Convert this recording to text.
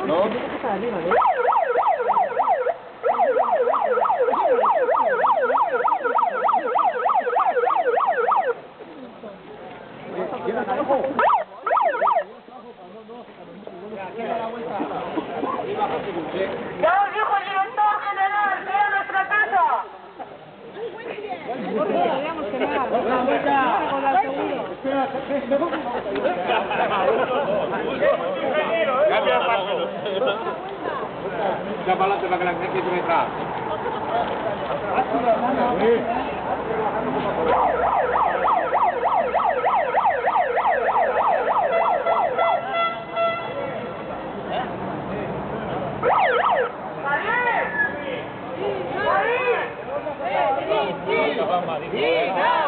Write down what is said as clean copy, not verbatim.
¿No? ¡Ya os dijo el director general! ¡Vea nuestra casa! Cambia el paso. Ya para adelante para que la gente se meta. ¡Sí!